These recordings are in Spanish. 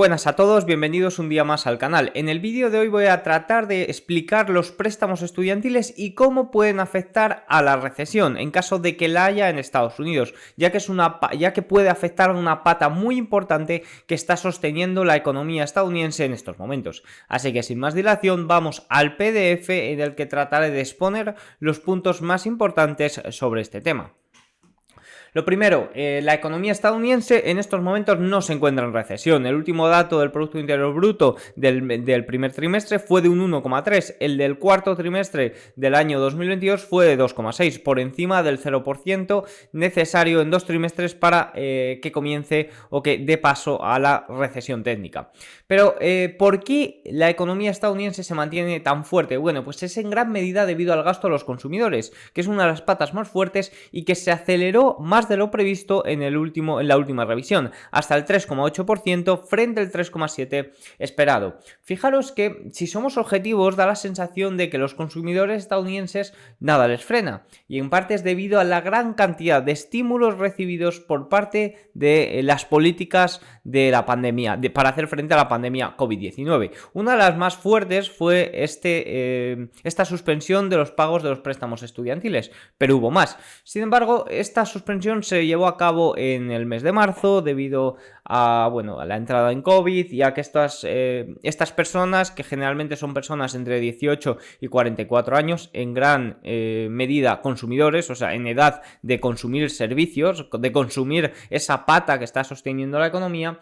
buenas a todos, bienvenidos un día más al canal. En el vídeo de hoy voy a tratar de explicar los préstamos estudiantiles y cómo pueden afectar a la recesión en caso de que la haya en Estados Unidos, ya que puede afectar a una pata muy importante que está sosteniendo la economía estadounidense en estos momentos. Así que sin más dilación vamos al PDF en el que trataré de exponer los puntos más importantes sobre este tema. Lo primero, la economía estadounidense en estos momentos no se encuentra en recesión. El último dato del Producto Interior Bruto del primer trimestre fue de un 1,3. El del cuarto trimestre del año 2022 fue de 2,6, por encima del 0% necesario en 2 trimestres para que comience o que dé paso a la recesión técnica. Pero, ¿por qué la economía estadounidense se mantiene tan fuerte? Bueno, pues es en gran medida debido al gasto de los consumidores, que es una de las patas más fuertes y que se aceleró más de lo previsto en la última revisión, hasta el 3,8% frente al 3,7% esperado. Fijaros que, si somos objetivos, da la sensación de que los consumidores estadounidenses nada les frena, y en parte es debido a la gran cantidad de estímulos recibidos por parte de las políticas de la pandemia, para hacer frente a la pandemia COVID-19. Una de las más fuertes fue esta suspensión de los pagos de los préstamos estudiantiles, pero hubo más. Sin embargo, esta suspensión se llevó a cabo en el mes de marzo debido a la entrada en COVID, ya que estas personas, que generalmente son personas entre 18 y 44 años, en gran medida consumidores, o sea, en edad de consumir servicios, de consumir esa pata que está sosteniendo la economía,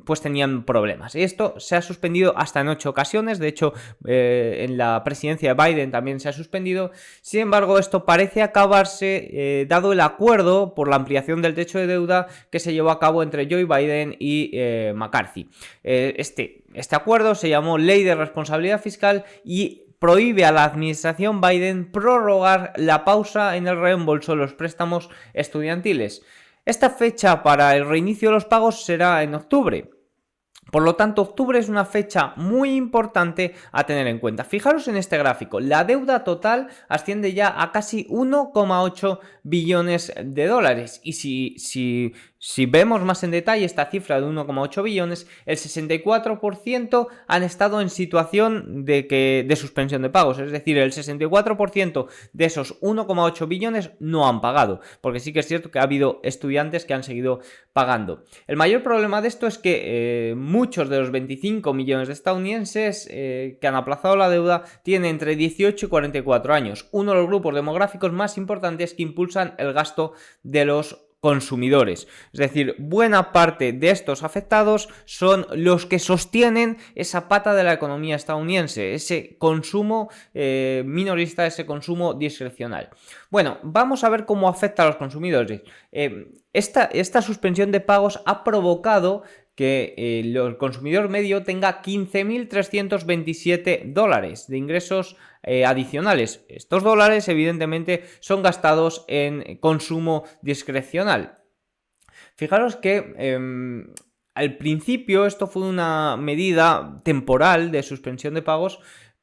pues tenían problemas. Y esto se ha suspendido hasta en 8 ocasiones, de hecho, en la presidencia de Biden también se ha suspendido. Sin embargo, esto parece acabarse dado el acuerdo por la ampliación del techo de deuda que se llevó a cabo entre Joe Biden y McCarthy. Este acuerdo se llamó Ley de Responsabilidad Fiscal y prohíbe a la administración Biden prorrogar la pausa en el reembolso de los préstamos estudiantiles. Esta fecha para el reinicio de los pagos será en octubre. Por lo tanto, octubre es una fecha muy importante a tener en cuenta. Fijaros en este gráfico, la deuda total asciende ya a casi 1,8 billones de dólares. Y si vemos más en detalle esta cifra de 1,8 billones, el 64% han estado en situación de suspensión de pagos. Es decir, el 64% de esos 1,8 billones no han pagado. Porque sí que es cierto que ha habido estudiantes que han seguido pagando. El mayor problema de esto es que muchos de los 25 millones de estadounidenses que han aplazado la deuda tienen entre 18 y 44 años, uno de los grupos demográficos más importantes que impulsan el gasto de los consumidores. Es decir, buena parte de estos afectados son los que sostienen esa pata de la economía estadounidense, ese consumo minorista, ese consumo discrecional. Bueno, vamos a ver cómo afecta a los consumidores. Esta suspensión de pagos ha provocado que el consumidor medio tenga 15.327 dólares de ingresos adicionales. Estos dólares, evidentemente, son gastados en consumo discrecional. Fijaros que al principio esto fue una medida temporal de suspensión de pagos,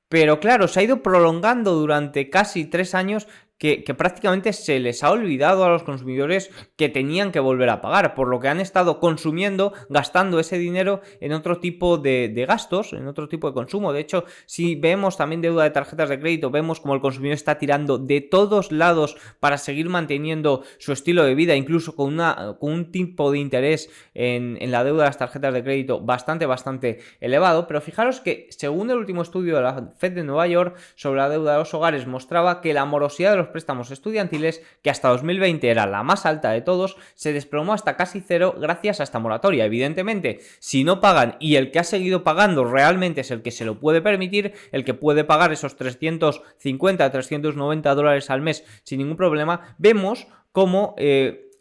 pero claro, se ha ido prolongando durante casi 3 años que prácticamente se les ha olvidado a los consumidores que tenían que volver a pagar, por lo que han estado consumiendo, gastando ese dinero en otro tipo de gastos, en otro tipo de consumo. De hecho, si vemos también deuda de tarjetas de crédito, vemos como el consumidor está tirando de todos lados para seguir manteniendo su estilo de vida, incluso con un tipo de interés en la deuda de las tarjetas de crédito bastante elevado. Pero fijaros que, según el último estudio de la Fed de Nueva York sobre la deuda de los hogares, mostraba que la morosidad de los préstamos estudiantiles, que hasta 2020 era la más alta de todos, se desplomó hasta casi cero gracias a esta moratoria. Evidentemente, si no pagan y el que ha seguido pagando realmente es el que se lo puede permitir, el que puede pagar esos 350, 390 dólares al mes sin ningún problema, vemos cómo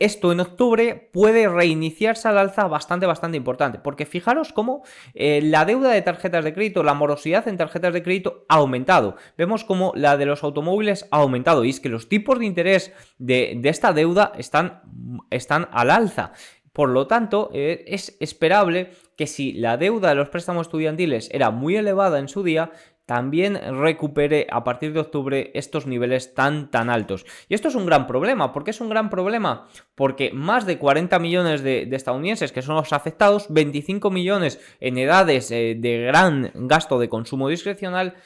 esto en octubre puede reiniciarse al alza bastante importante, porque fijaros cómo la deuda de tarjetas de crédito, la morosidad en tarjetas de crédito ha aumentado. Vemos cómo la de los automóviles ha aumentado, y es que los tipos de interés de esta deuda están al alza. Por lo tanto, es esperable que, si la deuda de los préstamos estudiantiles era muy elevada en su día, también recupere a partir de octubre estos niveles tan altos. Y esto es un gran problema. ¿Por qué es un gran problema? Porque más de 40 millones de estadounidenses que son los afectados, 25 millones en edades de gran gasto de consumo discrecional,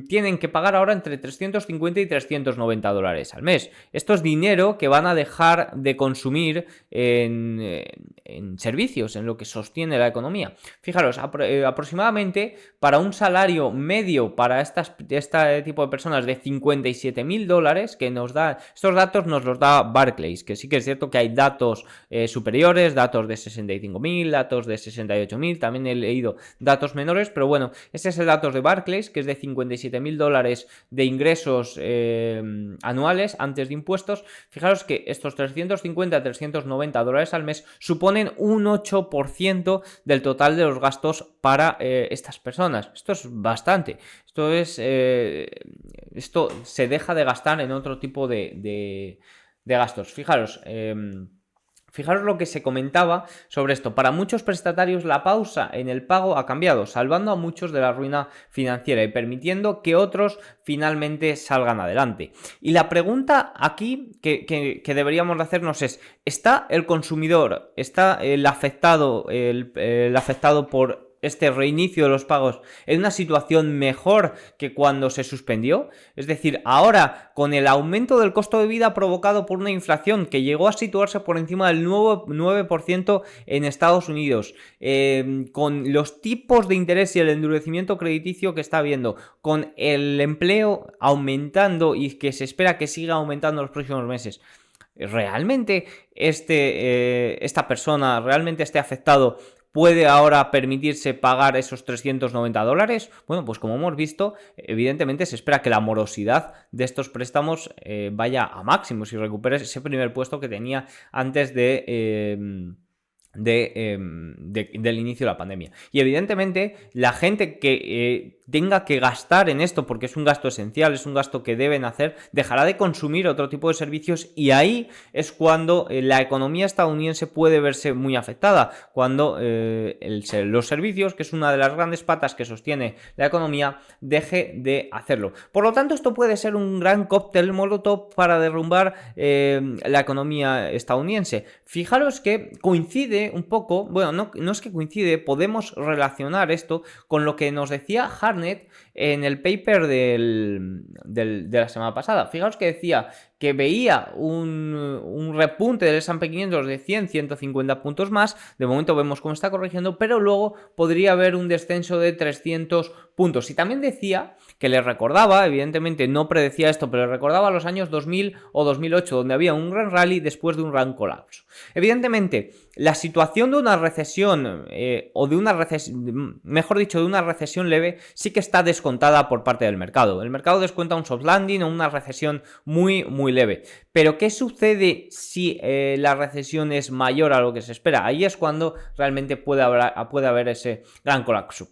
tienen que pagar ahora entre 350 y 390 dólares al mes. Esto es dinero que van a dejar de consumir en servicios, en lo que sostiene la economía. Fijaros, aproximadamente para un salario medio para este tipo de personas de 57.000 dólares, que nos da, estos datos nos los da Barclays, que sí que es cierto que hay datos superiores, datos de 65.000, datos de 68.000, también he leído datos menores, pero bueno, este es el dato de Barclays, que es de 57.000 dólares de ingresos anuales antes de impuestos. Fijaros que estos 350-390 dólares al mes suponen un 8% del total de los gastos para estas personas. Esto es bastante. Esto se deja de gastar en otro tipo de gastos. Fijaros lo que se comentaba sobre esto. Para muchos prestatarios la pausa en el pago ha cambiado, salvando a muchos de la ruina financiera y permitiendo que otros finalmente salgan adelante. Y la pregunta aquí que deberíamos de hacernos es: ¿está el consumidor, está el afectado por este reinicio de los pagos en una situación mejor que cuando se suspendió? Es decir, ahora, con el aumento del costo de vida provocado por una inflación que llegó a situarse por encima del 9% en Estados Unidos, con los tipos de interés y el endurecimiento crediticio que está habiendo, con el empleo aumentando y que se espera que siga aumentando en los próximos meses, ¿realmente esta persona, realmente este afectado, puede ahora permitirse pagar esos 390 dólares? Bueno, pues como hemos visto, evidentemente se espera que la morosidad de estos préstamos vaya a máximos y recupere ese primer puesto que tenía antes del inicio de la pandemia. Y evidentemente la gente que tenga que gastar en esto, porque es un gasto esencial, es un gasto que deben hacer, dejará de consumir otro tipo de servicios, y ahí es cuando la economía estadounidense puede verse muy afectada, cuando los servicios, que es una de las grandes patas que sostiene la economía, deje de hacerlo. Por lo tanto, esto puede ser un gran cóctel molotov para derrumbar la economía estadounidense. Fijaros que coincide un poco, bueno, no es que coincide, podemos relacionar esto con lo que nos decía Hartnett en el paper de la semana pasada. Fijaos que decía que veía un repunte del S&P 500 de 100-150 puntos más. De momento vemos cómo está corrigiendo, pero luego podría haber un descenso de 300 puntos. Y también decía que le recordaba, evidentemente no predecía esto, pero le recordaba los años 2000 o 2008, donde había un gran rally después de un gran colapso. Evidentemente, la situación de una recesión, o de una recesión, mejor dicho, de una recesión leve, sí que está descontada por parte del mercado. El mercado descuenta un soft landing o una recesión muy leve. Pero ¿qué sucede si la recesión es mayor a lo que se espera? Ahí es cuando realmente puede haber ese gran colapso.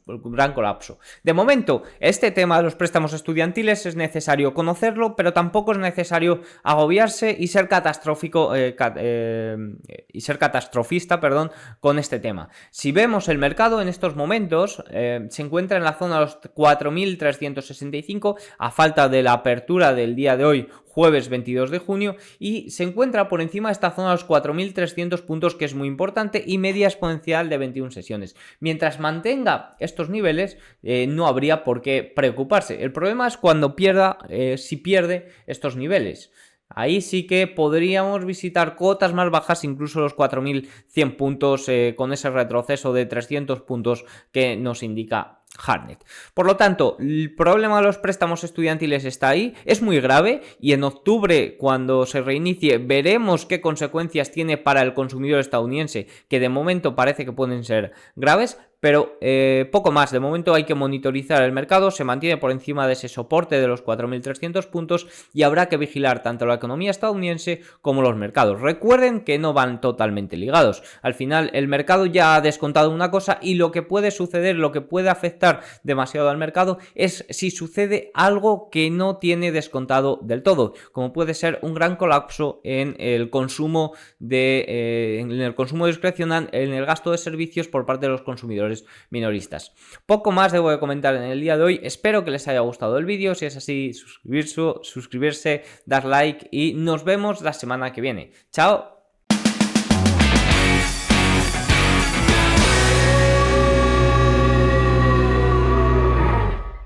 De momento, este tema de los préstamos estudiantiles es necesario conocerlo, pero tampoco es necesario agobiarse y ser catastrofista, con este tema. Si vemos el mercado en estos momentos, se encuentra en la zona de los 4.365 a falta de la apertura del día de hoy, jueves 22 de junio, y se encuentra por encima de esta zona de los 4.300 puntos, que es muy importante, y media exponencial de 21 sesiones. Mientras mantenga estos niveles, no habría por qué preocuparse. El problema es cuando si pierde estos niveles. Ahí sí que podríamos visitar cotas más bajas, incluso los 4.100 puntos, con ese retroceso de 300 puntos que nos indica Hartnett. Por lo tanto, el problema de los préstamos estudiantiles está ahí, es muy grave, y en octubre, cuando se reinicie, veremos qué consecuencias tiene para el consumidor estadounidense, que de momento parece que pueden ser graves, pero poco más. De momento hay que monitorizar el mercado, se mantiene por encima de ese soporte de los 4.300 puntos, y habrá que vigilar tanto la economía estadounidense como los mercados. Recuerden que no van totalmente ligados. Al final el mercado ya ha descontado una cosa, y lo que puede suceder, lo que puede afectar demasiado al mercado, es si sucede algo que no tiene descontado del todo, como puede ser un gran colapso en el consumo discrecional, en el gasto de servicios por parte de los consumidores inversores minoristas. Poco más debo de comentar en el día de hoy. Espero que les haya gustado el vídeo. Si es así, suscribirse, dar like y nos vemos la semana que viene. ¡Chao!